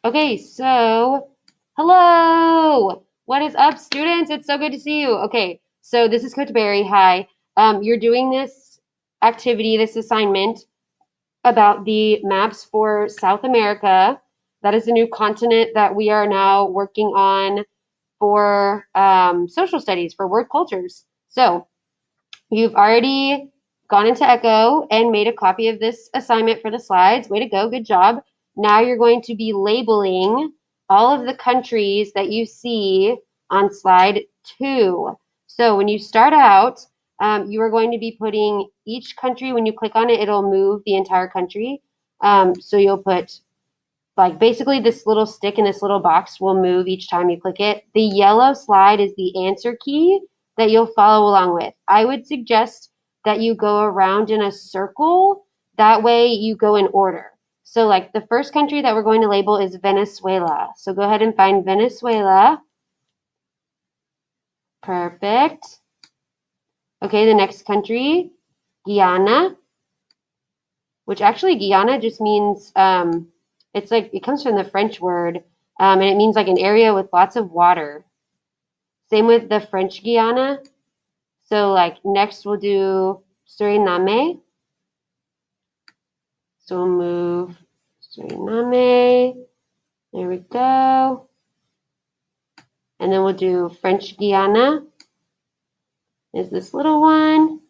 Okay, so hello. What is up, students? It's so good to see you. Okay, so this is Coach Barry. Hi. You're doing this activity, this assignment about the maps for South America. That is a new continent that we are now working on for social studies, for world cultures. So you've already gone into Echo and made a copy of this assignment for the slides. Way to go, good job. Now you're going to be labeling all of the countries that you see on slide 2. So when you start out, you are going to be putting each country, when you click on it, it'll move the entire country. So you'll put like basically this little stick in this little box will move each time you click it. The yellow slide is the answer key that you'll follow along with. I would suggest that you go around in a circle. That way you go in order. So like the first country that we're going to label is Venezuela. So go ahead and find Venezuela. Perfect. Okay, the next country, Guyana, which actually Guyana just means it's like it comes from the French word, and it means like an area with lots of water. Same with the French Guiana. So like next we'll do Suriname. So we'll move Suriname. There we go. And then we'll do French Guiana. Is this little one.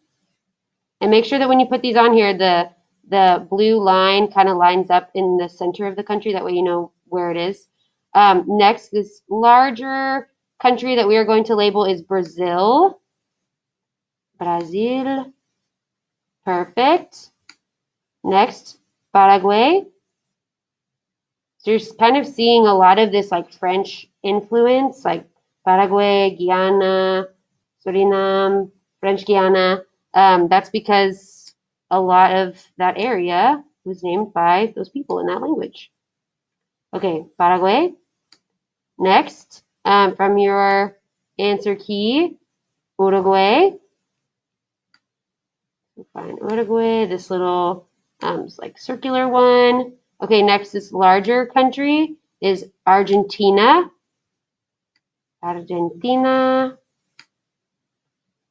And make sure that when you put these on here, the blue line kind of lines up in the center of the country. That way you know where it is. Next, this larger country that we are going to label is Brazil. Brazil. Perfect. Next, Paraguay. So you're kind of seeing a lot of this like French influence, like Paraguay, Guyana, Suriname, French Guiana. That's because a lot of that area was named by those people in that language. Okay, Paraguay. Next, from your answer key, Uruguay. Find Uruguay, this little like circular one. Okay, next, this larger country is Argentina. Argentina.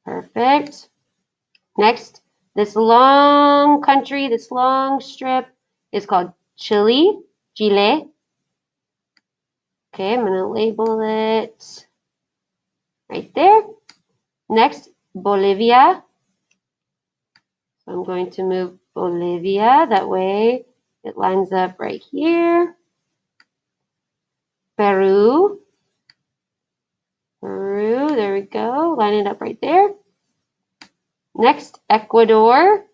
Perfect. Next, this long country, this long strip is called Chile. Chile. Okay, I'm going to label it right there. Next, Bolivia. So I'm going to move Bolivia. That way it lines up right here. Peru. Peru, there we go. Line it up right there. Next, Ecuador.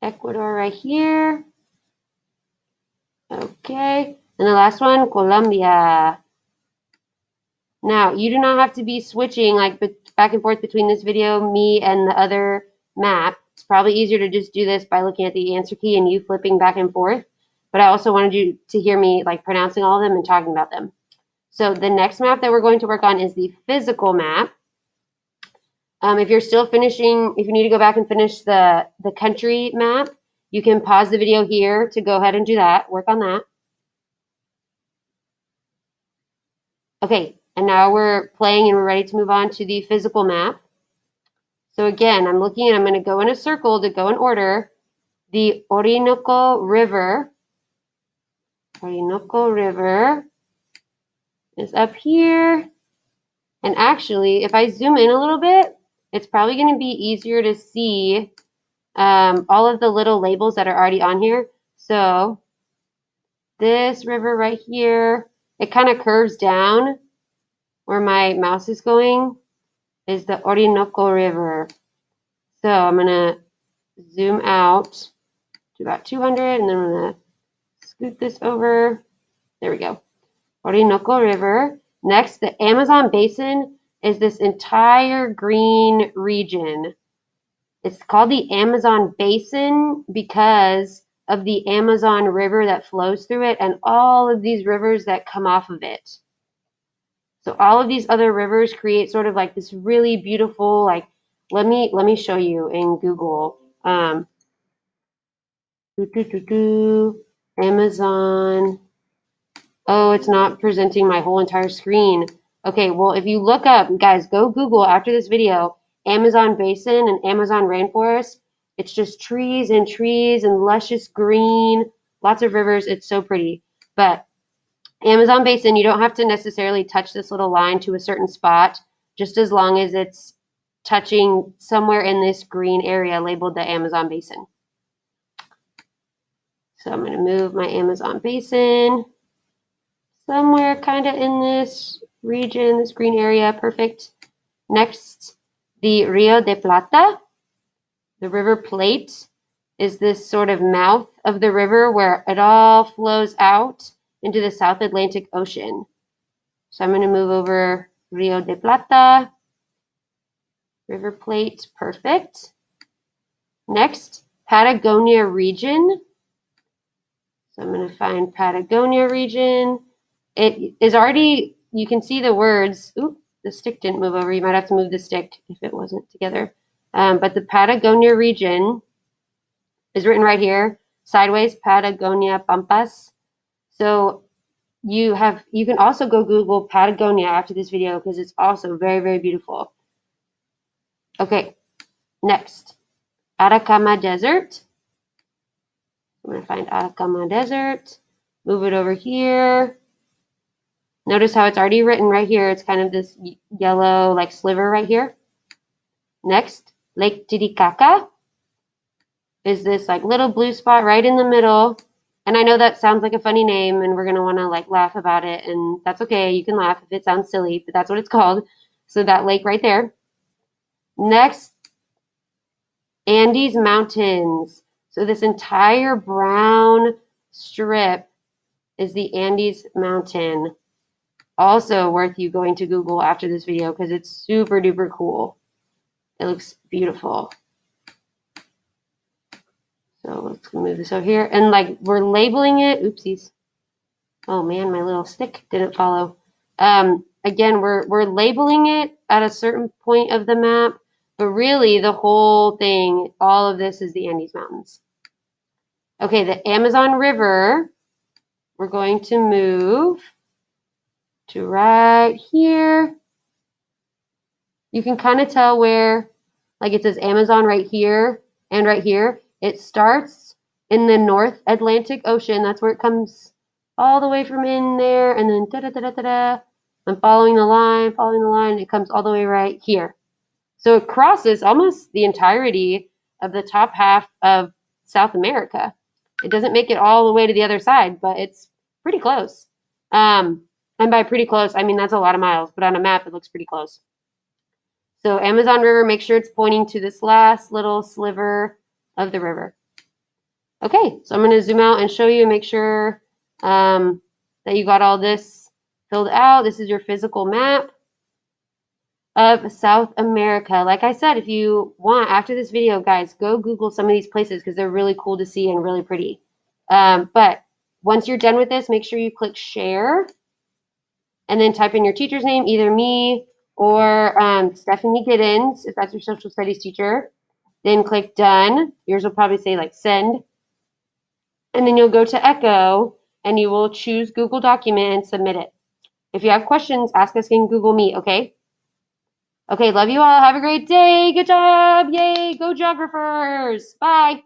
Ecuador right here. Okay. And the last one, Colombia. Now, you do not have to be switching like back and forth between this video, me, and the other map. It's probably easier to just do this by looking at the answer key and you flipping back and forth. But I also wanted you to hear me like pronouncing all of them and talking about them. So the next map that we're going to work on is the physical map. If you're still finishing, if you need to go back and finish the country map, you can pause the video here to go ahead and do that, work on that. Okay, and now we're playing and we're ready to move on to the physical map. So again, I'm looking and I'm going to go in a circle to go in order. The Orinoco River is up here. And actually, if I zoom in a little bit, it's probably going to be easier to see all of the little labels that are already on here. So this river right here, it kind of curves down where my mouse is going, is the Orinoco River. So I'm going to zoom out to about 200, and then I'm going to scoot this over. There we go. Orinoco River. Next, the Amazon Basin is this entire green region. It's called the Amazon Basin because of the Amazon River that flows through it and all of these rivers that come off of it. So all of these other rivers create sort of like this really beautiful, like, let me show you in Google. Amazon. Oh, it's not presenting my whole entire screen. Okay, well, if you look up, guys, go Google after this video, Amazon basin and Amazon rainforest. It's just trees and luscious green, lots of rivers. It's so pretty. But Amazon basin, you don't have to necessarily touch this little line to a certain spot, just as long as it's touching somewhere in this green area labeled the Amazon basin. So I'm going to move my Amazon basin somewhere kind of in this region, this green area. Perfect. Next, the Rio de Plata, the River Plate, is this sort of mouth of the river where it all flows out into the South Atlantic Ocean. So I'm going to move over Rio de Plata, River Plate, perfect. Next, Patagonia region. So I'm going to find Patagonia region. It is already, you can see the words. Oop, the stick didn't move over. You might have to move the stick if it wasn't together. But the Patagonia region is written right here, sideways, Patagonia Pampas. So you can also go Google Patagonia after this video because it's also very, very beautiful. Okay, next, Atacama Desert. I'm going to find Atacama Desert, move it over here. Notice how it's already written right here. It's kind of this yellow like sliver right here. Next, Lake Titicaca is this like little blue spot right in the middle. And I know that sounds like a funny name and we're going to want to like laugh about it. And that's okay. You can laugh if it sounds silly, but that's what it's called. So that lake right there. Next, Andes Mountains. So this entire brown strip is the Andes Mountain. Also worth you going to Google after this video because it's super duper cool. It looks beautiful. So let's move this over here. And like we're labeling it. Oopsies. Oh man, my little stick didn't follow. Again, we're labeling it at a certain point of the map, but really the whole thing, all of this is the Andes Mountains. Okay, the Amazon River, we're going to move to right here. You can kind of tell where, like it says Amazon right here and right here. It starts in the North Atlantic Ocean. That's where it comes all the way from in there. And then da-da-da-da-da-da. I'm following the line. It comes all the way right here. So it crosses almost the entirety of the top half of South America. It doesn't make it all the way to the other side, but it's pretty close. And by pretty close, I mean that's a lot of miles, but on a map, it looks pretty close. So Amazon River, make sure it's pointing to this last little sliver of the river. Okay, so I'm going to zoom out and show you and make sure that you got all this filled out. This is your physical map of South America. Like I said, if you want, after this video, guys, go Google some of these places because they're really cool to see and really pretty. But once you're done with this, make sure you click share and then type in your teacher's name, either me or Stephanie Giddens, if that's your social studies teacher. Then click done. Yours will probably say like send. And then you'll go to Echo and you will choose Google Document and submit it. If you have questions, ask us in Google Meet, okay? Okay, love you all. Have a great day. Good job. Yay, go geographers. Bye.